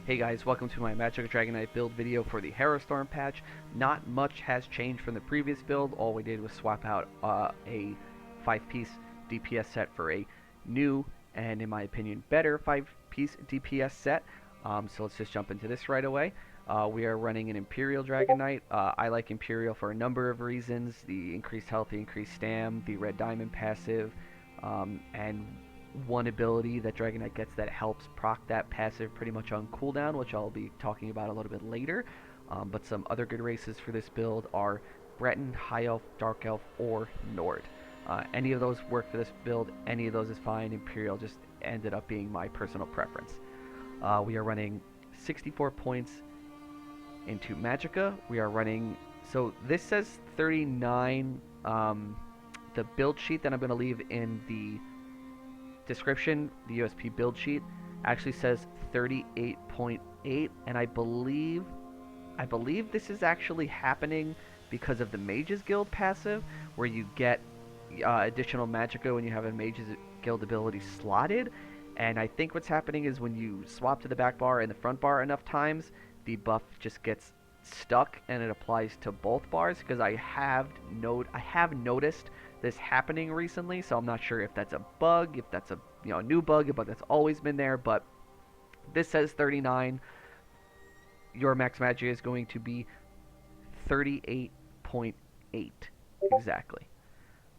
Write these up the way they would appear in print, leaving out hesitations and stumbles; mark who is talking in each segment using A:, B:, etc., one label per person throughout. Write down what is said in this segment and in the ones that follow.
A: Hey guys, welcome to my Magicka Dragonknight build video for the Harrowstorm patch. Not much has changed from the previous build. All we did was swap out a 5-piece DPS set for a new and, in my opinion, better 5-piece DPS set. So let's just jump into this right away. We are running an Imperial Dragonknight. I like Imperial for a number of reasons. The increased health, the increased stam, the red diamond passive, and one ability that Dragonknight gets that helps proc that passive pretty much on cooldown, which I'll be talking about a little bit later. But some other good races for this build are Breton, High Elf, Dark Elf, or Nord. Any of those work for this build, any of those is fine. Imperial just ended up being my personal preference. We are running 64 points into Magicka. We are running, so this says 39, the build sheet that I'm going to leave in the description, the USP build sheet actually says 38.8, and I believe this is actually happening because of the Mage's Guild passive, where you get additional Magicka when you have a Mage's Guild ability slotted. And I think what's happening is when you swap to the back bar and the front bar enough times, the buff just gets stuck and it applies to both bars, because I have noticed this happening recently, so I'm not sure if that's a bug, if that's a new bug, a bug that's always been there. But this says 39. Your max magic is going to be 38.8 exactly.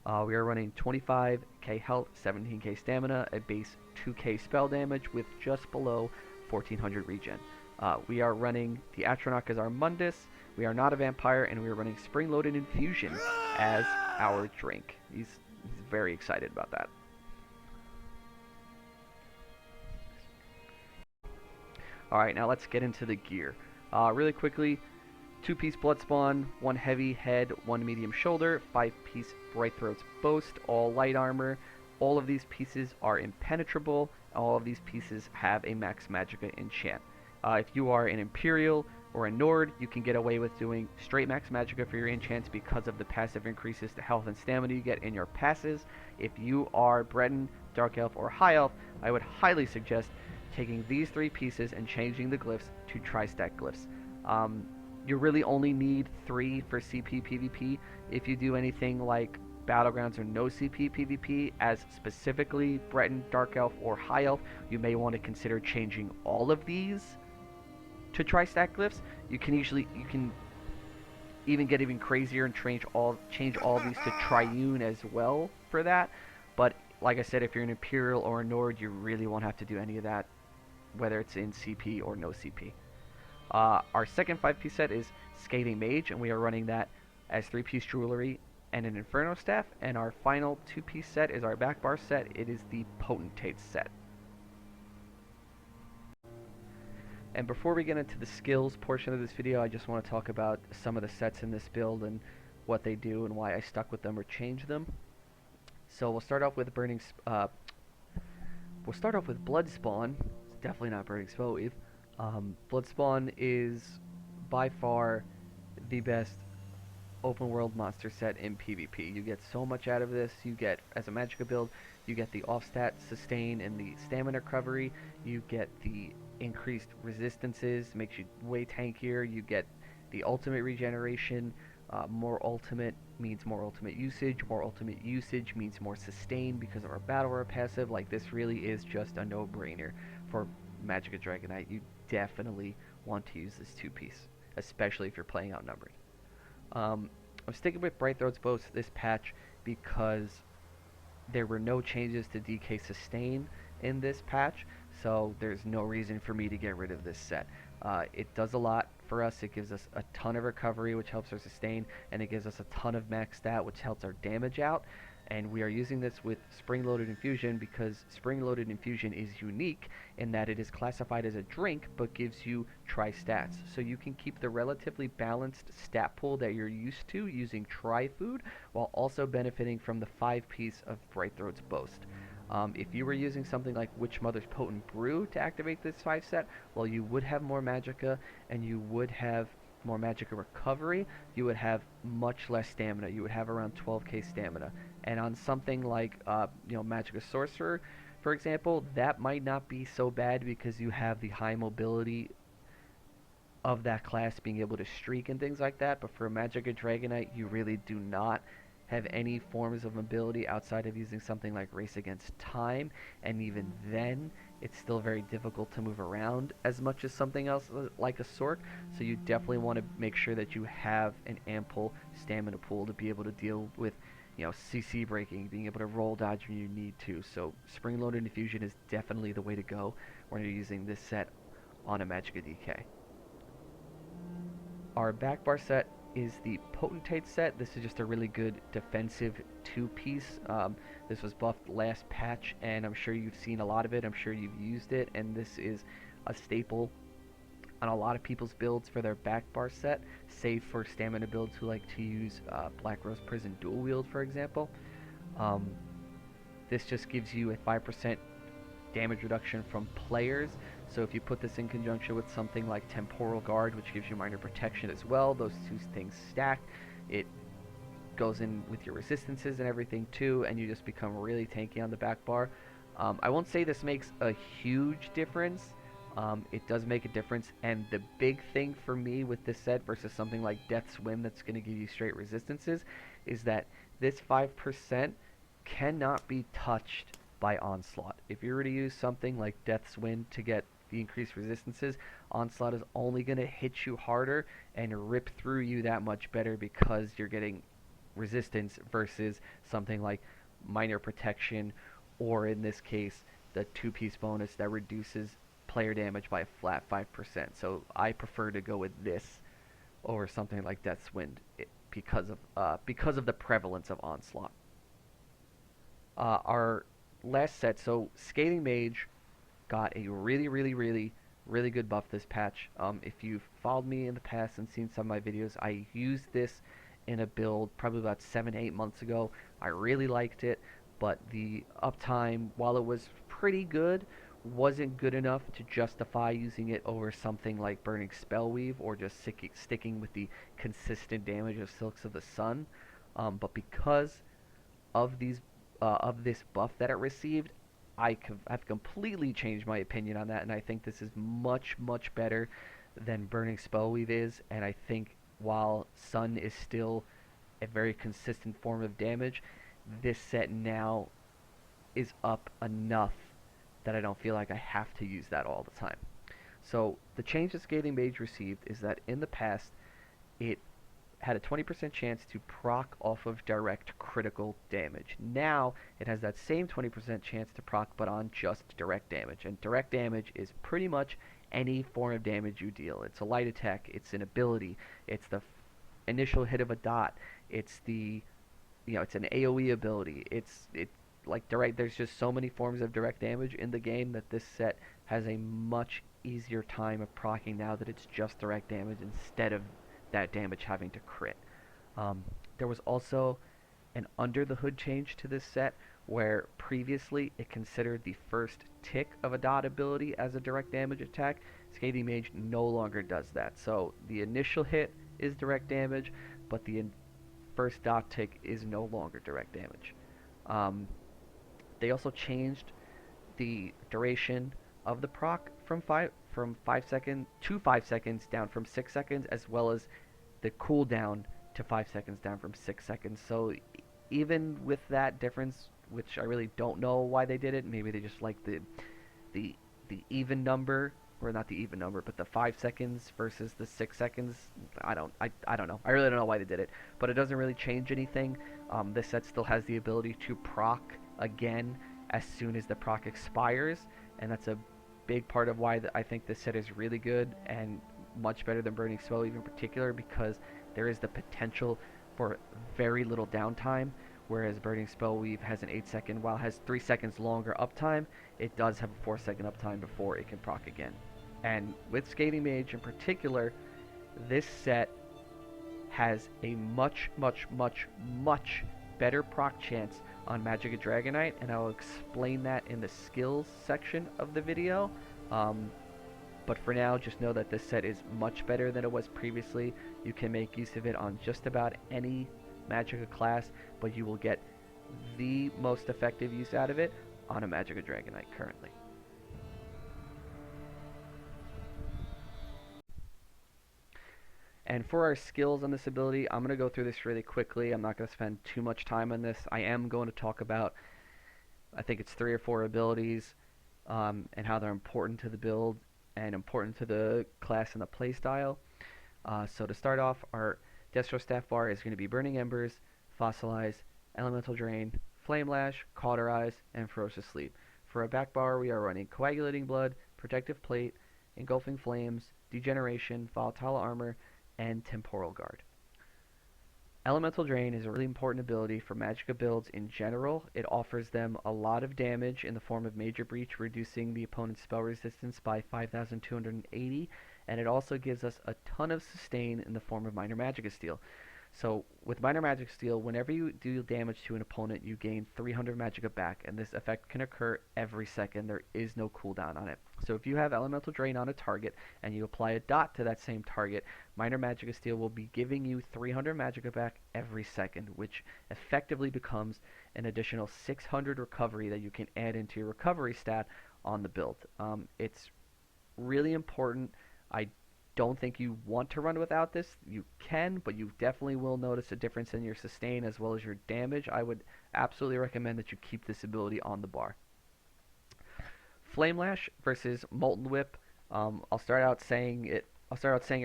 A: We are running 25k health, 17k stamina, a base 2k spell damage with just below 1400 regen. We are running the Atronach as our Mundus. We are not a vampire, and we are running spring-loaded infusion as our drink. He's very excited about that. Alright, now let's get into the gear. Really quickly, 2-piece blood spawn, 1 heavy head, 1 medium shoulder, 5-piece bright throat's boast, all light armor. All of these pieces are impenetrable. All of these pieces have a max magicka enchant. If you are an Imperial or a Nord, you can get away with doing straight max magicka for your enchants because of the passive increases to health and stamina you get in your passes. If you are Breton, Dark Elf, or High Elf, I would highly suggest taking these 3 pieces and changing the glyphs to tri-stack glyphs. You really only need 3 for CP PvP. If you do anything like Battlegrounds or no CP PvP, as specifically Breton, Dark Elf, or High Elf, you may want to consider changing all of these to tri-stack glyphs. You can even get even crazier and change all these to triune as well for that. But like I said, if you're an Imperial or a Nord, you really won't have to do any of that, whether it's in CP or no CP. Our second 5-piece set is Scathing Mage, and we are running that as 3-piece jewelry and an Inferno staff. And our final 2-piece set is our back bar set. It is the Potentate set. And before we get into the skills portion of this video, I just want to talk about some of the sets in this build and what they do and why I stuck with them or changed them. So we'll start off with Blood Spawn. It's definitely not Burning Spellweave. Blood Spawn is by far the best open world monster set in PvP. You get so much out of this. You get, as a Magicka build, you get the off-stat sustain and the stamina recovery. You get the increased resistances, makes you way tankier. You get the ultimate regeneration. More ultimate means more ultimate usage. More ultimate usage means more sustain because of our battle roar passive. Like, this really is just a no-brainer for Magicka Dragonknight. You definitely want to use this 2-piece, especially if you're playing outnumbered. I'm sticking with Bright Throat's Boast this patch because there were no changes to DK Sustain in this patch, so there's no reason for me to get rid of this set. It does a lot for us. It gives us a ton of recovery, which helps our sustain, and it gives us a ton of max stat, which helps our damage out. And we are using this with Spring-Loaded Infusion because Spring-Loaded Infusion is unique in that it is classified as a drink but gives you tri-stats. So you can keep the relatively balanced stat pool that you're used to using tri-food while also benefiting from the 5-piece of Bright Throat's Boast. If you were using something like Witch Mother's Potent Brew to activate this 5 set, well, you would have more magicka and you would have more magicka recovery. You would have much less stamina. You would have around 12k stamina. And on something like magicka sorcerer, for example, that might not be so bad because you have the high mobility of that class being able to streak and things like that. But for Magicka Dragonknight, you really do not have any forms of mobility outside of using something like Race Against Time, and even then, it's still very difficult to move around as much as something else like a Sork. So you definitely want to make sure that you have an ample stamina pool to be able to deal with, CC breaking, being able to roll dodge when you need to. So spring-loaded infusion is definitely the way to go when you're using this set on a Magicka DK. Our back bar set is the Potentate set. This is just a really good defensive two-piece. This was buffed last patch, and I'm sure you've seen a lot of it. I'm sure you've used it, and this is a staple on a lot of people's builds for their back bar set, save for stamina builds who like to use Black Rose Prison dual wield, for example. This just gives you a 5% damage reduction from players. So if you put this in conjunction with something like Temporal Guard, which gives you minor protection as well, those two things stack, it goes in with your resistances and everything too, and you just become really tanky on the back bar. I won't say this makes a huge difference. It does make a difference, and the big thing for me with this set versus something like Death's Whim that's going to give you straight resistances is that this 5% cannot be touched by Onslaught. If you were to use something like Death's Wind to get the increased resistances, Onslaught is only going to hit you harder and rip through you that much better because you're getting resistance versus something like minor protection, or in this case, the two-piece bonus that reduces player damage by a flat 5%. So I prefer to go with this over something like Death's Wind because of the prevalence of Onslaught. Our last set, so Scathing Mage got a really good buff this patch. If you've followed me in the past and seen some of my videos, I used this in a build probably about 7-8 months ago. I really liked it, but the uptime, while it was pretty good, wasn't good enough to justify using it over something like Burning Spellweave or just sticking with the consistent damage of Silks of the Sun. But because of this buff that it received, I've completely changed my opinion on that, and I think this is much better than Burning Spellweave is. And I think while Sun is still a very consistent form of damage, this set now is up enough that I don't feel like I have to use that all the time. So the change that Scathing Mage received is that in the past, it had a 20% chance to proc off of direct critical damage. Now it has that same 20% chance to proc, but on just direct damage. And direct damage is pretty much any form of damage you deal. It's a light attack, it's an ability, it's the initial hit of a dot, it's it's an AoE ability, it's like direct. There's just so many forms of direct damage in the game that this set has a much easier time of proccing now that it's just direct damage instead of that damage having to crit. There was also an under the hood change to this set where previously it considered the first tick of a dot ability as a direct damage attack. Scathing Mage no longer does that. So the initial hit is direct damage, but the first dot tick is no longer direct damage. They also changed the duration of the proc from 5 seconds to 5 seconds down from 6 seconds, as well as the cooldown to 5 seconds down from 6 seconds. So even with that difference, which I really don't know why they did it, maybe they just like the even number, or not the even number, but the 5 seconds versus the 6 seconds. I don't know. I really don't know why they did it, but it doesn't really change anything. This set still has the ability to proc again as soon as the proc expires, and that's a big part of why I think this set is really good and much better than Burning Spellweave in particular, because there is the potential for very little downtime, whereas Burning Spellweave has an 8-second, while it has 3 seconds longer uptime, it does have a 4-second uptime before it can proc again. And with Scathing Mage in particular, this set has a much better proc chance on Magicka Dragonknight, and I'll explain that in the skills section of the video. But for now, just know that this set is much better than it was previously. You can make use of it on just about any Magicka class, but you will get the most effective use out of it on a Magicka Dragonknight currently. And for our skills on this ability, I'm going to go through this really quickly. I'm not going to spend too much time on this. I am going to talk about, I think it's 3 or 4 abilities, and how they're important to the build and important to the class and the playstyle. So to start off, our Destro Staff bar is going to be Burning Embers, Fossilize, Elemental Drain, Flame Lash, Cauterize, and Ferocious Sleep. For our back bar, we are running Coagulating Blood, Protective Plate, Engulfing Flames, Degeneration, Volatile Armor, and Temporal Guard. Elemental Drain is a really important ability for Magicka builds in general. It offers them a lot of damage in the form of Major Breach, reducing the opponent's spell resistance by 5,280, and it also gives us a ton of sustain in the form of Minor Magicka Steel. So with Minor Magicka Steel, whenever you do damage to an opponent, you gain 300 Magicka back, and this effect can occur every second. There is no cooldown on it. So if you have Elemental Drain on a target, and you apply a dot to that same target, Minor Magicka Steel will be giving you 300 Magicka back every second, which effectively becomes an additional 600 recovery that you can add into your recovery stat on the build. It's really important. I don't think you want to run without this. You can, but you definitely will notice a difference in your sustain as well as your damage. I would absolutely recommend that you keep this ability on the bar. Flame Lash versus Molten Whip. I'll start out saying it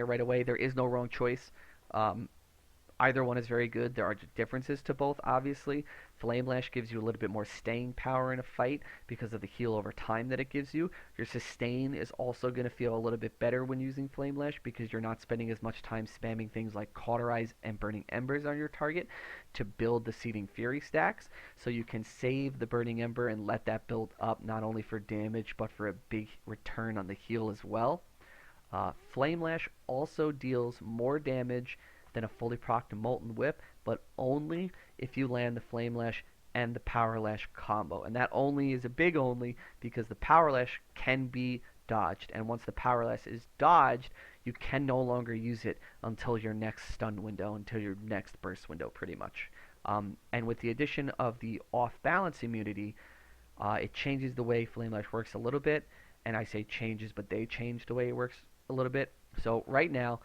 A: right away. There is no wrong choice. Either one is very good. There are differences to both, obviously. Flame Lash gives you a little bit more staying power in a fight because of the heal over time that it gives you. Your sustain is also going to feel a little bit better when using Flame Lash because you're not spending as much time spamming things like Cauterize and Burning Embers on your target to build the Seething Fury stacks. So you can save the Burning Ember and let that build up not only for damage but for a big return on the heal as well. Flame Lash also deals more damage than a fully procced Molten Whip, but only if you land the Flame Lash and the Power Lash combo. And that only is a big only because the Power Lash can be dodged. And once the Power Lash is dodged, you can no longer use it until your next stun window, until your next burst window, pretty much. And with the addition of the off-balance immunity, it changes the way Flame Lash works a little bit. And I say changes, but they change the way it works a little bit. So right now,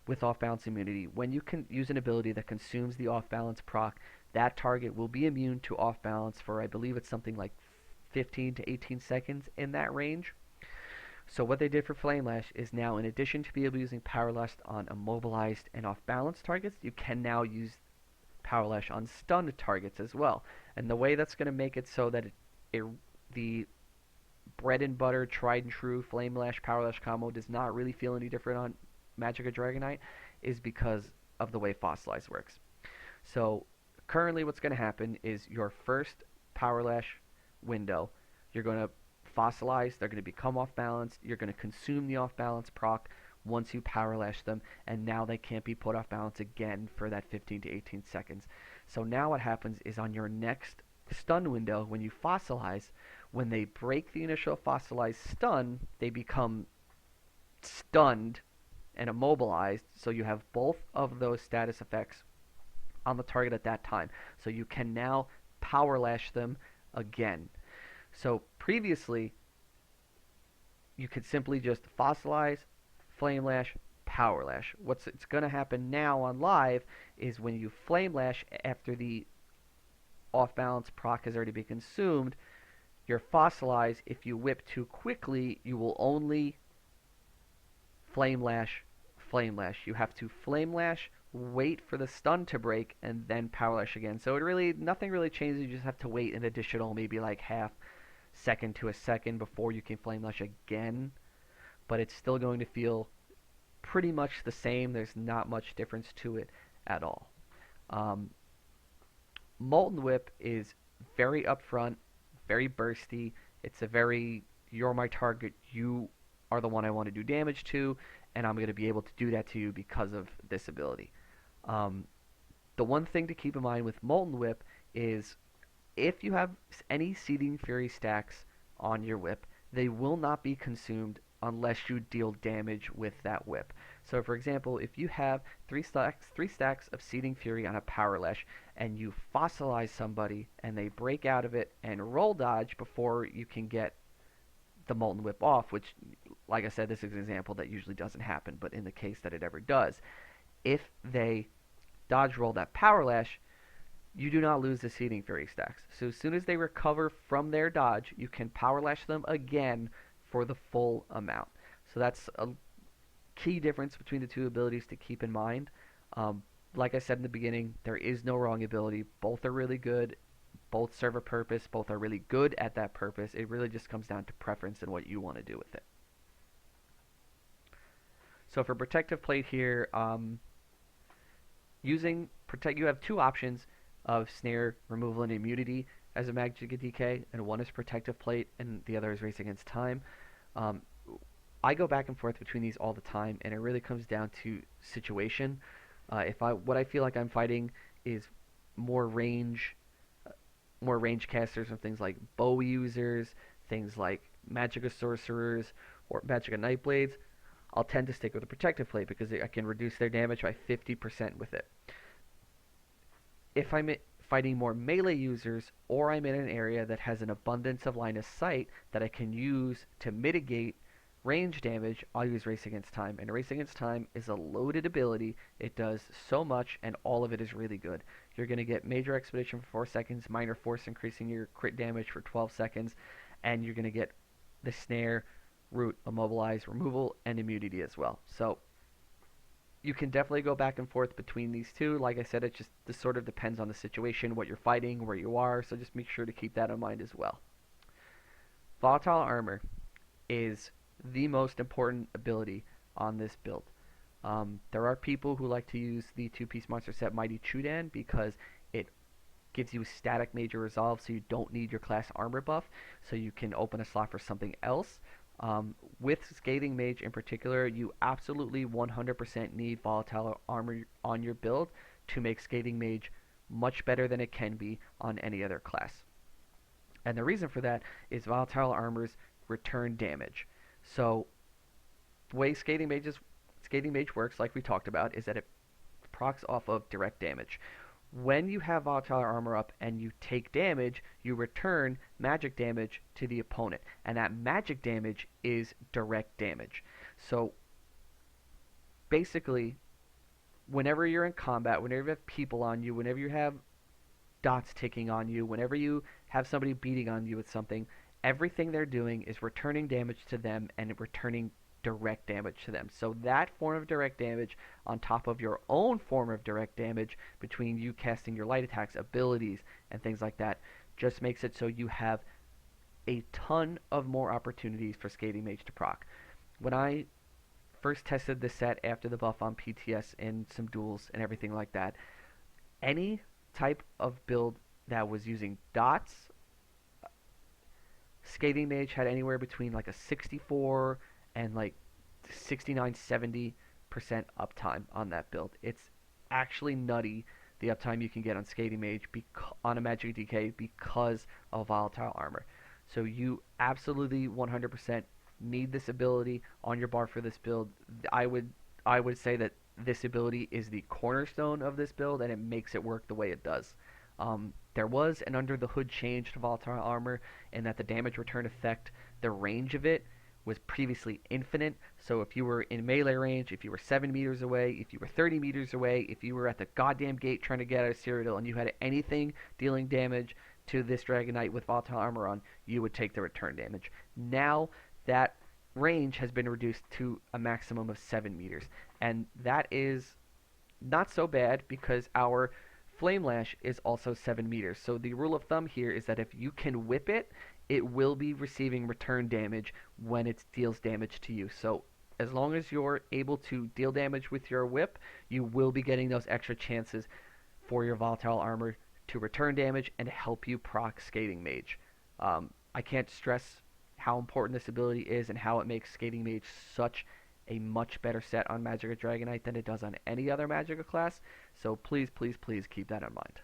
A: with off-balance immunity, when you can use an ability that consumes the off-balance proc, that target will be immune to off-balance for, I believe it's something like 15 to 18 seconds in that range. So what they did for Flame Lash is now, in addition to be able to using Power Lash on immobilized and off-balance targets, you can now use Power Lash on stunned targets as well. And the way that's going to make it so that the bread and butter, tried and true Flame Lash, Power Lash combo does not really feel any different on Magicka Dragonknight is because of the way Fossilize works. So currently what's going to happen is your first Power Lash window, you're going to fossilize, they're going to become off balance, you're going to consume the off balance proc once you Power Lash them, and now they can't be put off balance again for that 15 to 18 seconds. So now what happens is on your next stun window, when you fossilize, when they break the initial fossilized stun, they become stunned and immobilized, so you have both of those status effects on the target at that time. So you can now Power Lash them again. So previously, you could simply just fossilize, Flame Lash, Power Lash. What's going to happen now on live is when you Flame Lash after the off-balance proc has already been consumed, your fossilize, if you whip too quickly, you will only Flame Lash, Flame Lash. You have to Flame Lash, wait for the stun to break, and then Power Lash again. So nothing really changes. You just have to wait an additional maybe like half second to a second before you can Flame Lash again. But it's still going to feel pretty much the same. There's not much difference to it at all. Molten Whip is very upfront, very bursty. It's a very, you're my target, you are the one I want to do damage to, and I'm going to be able to do that to you because of this ability. The one thing to keep in mind with Molten Whip is if you have any Seething Fury stacks on your whip, they will not be consumed unless you deal damage with that whip. So for example, if you have three stacks of Seething Fury on a Power Lash and you fossilize somebody and they break out of it and roll dodge before you can get the Molten Whip off, which, like I said, this is an example that usually doesn't happen, but in the case that it ever does, if they dodge roll that Power Lash, you do not lose the Seething Fury stacks. So as soon as they recover from their dodge, you can Power Lash them again for the full amount. So that's a key difference between the two abilities to keep in mind. Like I said in the beginning, there is no wrong ability. Both are really good. Both serve a purpose. Both are really good at that purpose. It really just comes down to preference and what you want to do with it. So for Protective Plate here, using Protect, you have two options of Snare, Removal, and Immunity as a Magicka DK, and one is Protective Plate, and the other is Race Against Time. I go back and forth between these all the time, and it really comes down to situation. What I feel like I'm fighting is more range, casters and things like bow users, things like Magicka sorcerers or Magicka Nightblades, I'll tend to stick with a Protective Plate because I can reduce their damage by 50% with it. If I'm fighting more melee users, or I'm in an area that has an abundance of line of sight that I can use to mitigate range damage, I'll use Race Against Time. And Race Against Time is a loaded ability. It does so much, and all of it is really good. You're going to get Major Expedition for 4 seconds, Minor Force increasing your crit damage for 12 seconds, and you're going to get the Snare, Root, Immobilize, Removal, and Immunity as well. So you can definitely go back and forth between these two. Like I said, this sort of depends on the situation, what you're fighting, where you are, so just make sure to keep that in mind as well. Volatile Armor is the most important ability on this build. There are people who like to use the two-piece monster set Mighty Chudan because it gives you static major resolve, so you don't need your class armor buff, so you can open a slot for something else. With Scathing Mage in particular, you absolutely 100% need Volatile Armor on your build to make Scathing Mage much better than it can be on any other class. And the reason for that is Volatile Armor's return damage. So the way Scathing Mage works, like we talked about, is that it procs off of direct damage. When you have Volatile Armor up and you take damage, you return magic damage to the opponent. And that magic damage is direct damage. So basically, whenever you're in combat, whenever you have people on you, whenever you have dots ticking on you, whenever you have somebody beating on you with something, everything they're doing is returning damage to them and returning direct damage to them. So that form of direct damage on top of your own form of direct damage between you casting your light attacks, abilities, and things like that just makes it so you have a ton of more opportunities for Scathing Mage to proc. When I first tested this set after the buff on PTS in some duels and everything like that, any type of build that was using dots, Scathing Mage had anywhere between like a 64 and like 69-70% uptime on that build. It's actually nutty the uptime you can get on Scathing Mage on a Magicka DK because of Volatile Armor. So you absolutely 100% need this ability on your bar for this build. I would say that this ability is the cornerstone of this build, and it makes it work the way it does. There was an under the hood change to Volatile Armor in that the damage return effect, the range of it, was previously infinite. So if you were in melee range, if you were 7 meters away, if you were 30 meters away, if you were at the goddamn gate trying to get out of Cyrodiil and you had anything dealing damage to this Dragon Knight with Volatile Armor on, you would take the return damage. Now that range has been reduced to a maximum of 7 meters. And that is not so bad because our Flame Lash is also 7 meters. So the rule of thumb here is that if you can whip it, it will be receiving return damage when it deals damage to you. So as long as you're able to deal damage with your whip, you will be getting those extra chances for your Volatile Armor to return damage and help you proc Scathing Mage. I can't stress how important this ability is and how it makes Scathing Mage such a much better set on Magicka Dragonknight than it does on any other Magicka class. So please, please, please keep that in mind.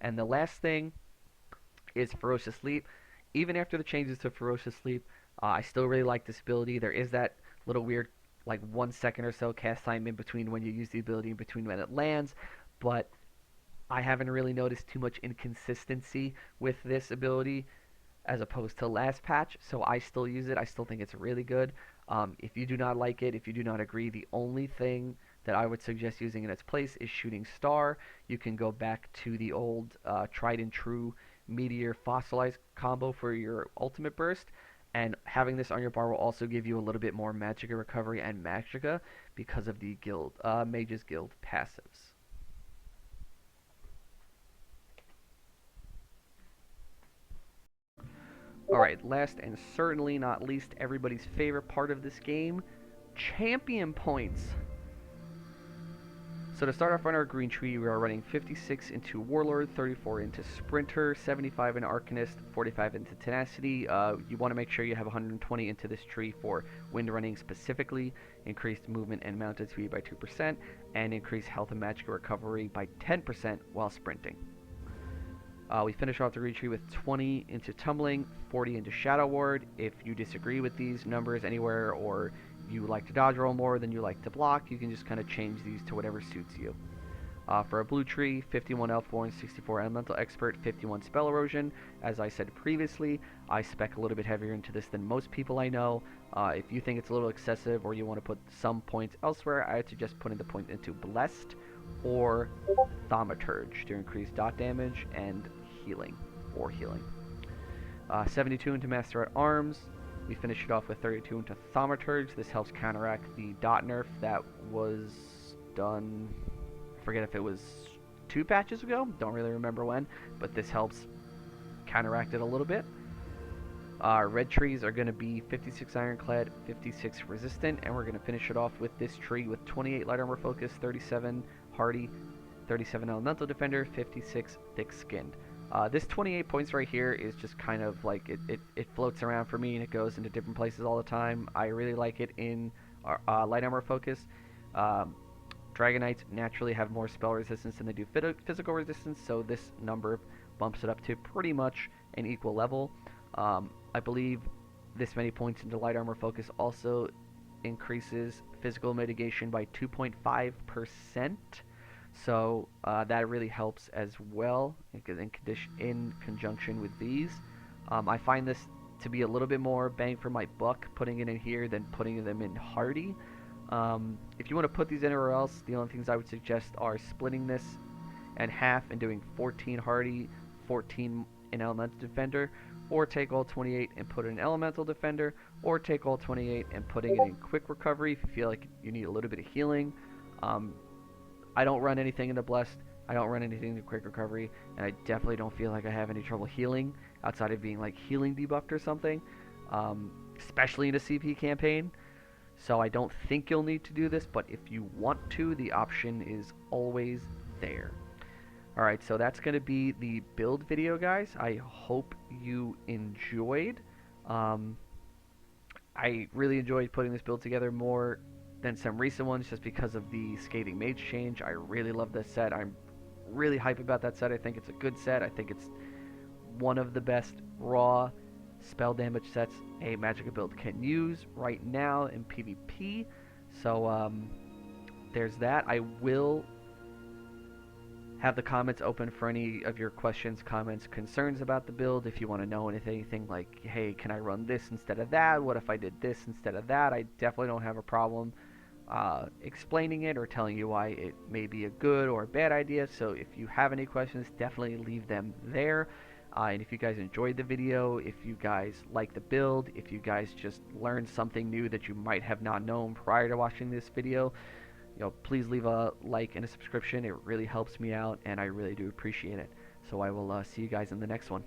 A: And the last thing is Ferocious Leap. Even after the changes to Ferocious Leap, I still really like this ability. There is that little weird, like 1 second or so cast time in between when you use the ability and between when it lands, but I haven't really noticed too much inconsistency with this ability as opposed to last patch, so I still use it. I still think it's really good. If you do not like it, if you do not agree, the only thing that I would suggest using in its place is Shooting Star. You can go back to the old tried and true Meteor Fossilized combo for your ultimate burst, and having this on your bar will also give you a little bit more Magicka recovery and Magicka because of the guild Mages Guild passives. Alright, last and certainly not least, everybody's favorite part of this game, champion points. So to start off on our green tree, we are running 56 into Warlord, 34 into Sprinter, 75 into Arcanist, 45 into Tenacity. You want to make sure you have 120 into this tree for wind running specifically, increased movement and mounted speed by 2%, and increased health and magic recovery by 10% while sprinting. We finish off the retreat with 20 into Tumbling, 40 into Shadow Ward. If you disagree with these numbers anywhere, or you like to dodge roll more than you like to block, you can just kind of change these to whatever suits you. For a blue tree, 51 Elf Born, 64 Elemental Expert, 51 Spell Erosion. As I said previously, I spec a little bit heavier into this than most people I know. If you think it's a little excessive or you want to put some points elsewhere, I would suggest putting the point into Blessed or Thaumaturge to increase dot damage and healing, or healing. 72 into Master at Arms. We finish it off with 32 into Thaumaturge. This helps counteract the dot nerf that was done, I forget if it was 2 patches ago, don't really remember when, but this helps counteract it a little bit. Red trees are going to be 56 Ironclad, 56 Resistant, and we're going to finish it off with this tree with 28 Light Armor Focus, 37 Hardy, 37 Elemental Defender, 56 Thick Skinned. This 28 points right here is just kind of like, it floats around for me and it goes into different places all the time. I really like it in Light Armor Focus. Dragonites naturally have more spell resistance than they do physical resistance, so this number bumps it up to pretty much an equal level. I believe this many points into Light Armor Focus also increases physical mitigation by 2.5%. So that really helps as well in conjunction with these. I find this to be a little bit more bang for my buck putting it in here than putting them in Hardy. If you want to put these anywhere else, the only things I would suggest are splitting this in half and doing 14 Hardy, 14 in Elemental Defender, or take all 28 and put it in Elemental Defender, or take all 28 and putting it in Quick Recovery if you feel like you need a little bit of healing. I don't run anything into Blessed, I don't run anything into Quick Recovery, and I definitely don't feel like I have any trouble healing outside of being like healing debuffed or something, especially in a CP campaign. So I don't think you'll need to do this, but if you want to, the option is always there. Alright, so that's going to be the build video, guys. I hope you enjoyed. I really enjoyed putting this build together more than some recent ones just because of the Scathing Mage change. I really love this set. I'm really hype about that set. I think it's a good set. I think it's one of the best raw spell damage sets a Magicka build can use right now in PvP. So there's that. I will have the comments open for any of your questions, comments, concerns about the build. If you want to know anything like, hey, can I run this instead of that? What if I did this instead of that? I definitely don't have a problem explaining it or telling you why it may be a good or a bad idea. So if you have any questions, definitely leave them there. And if you guys enjoyed the video, if you guys like the build, if you guys just learned something new that you might have not known prior to watching this video, please leave a like and a subscription. It really helps me out, and I really do appreciate it. So I will see you guys in the next one.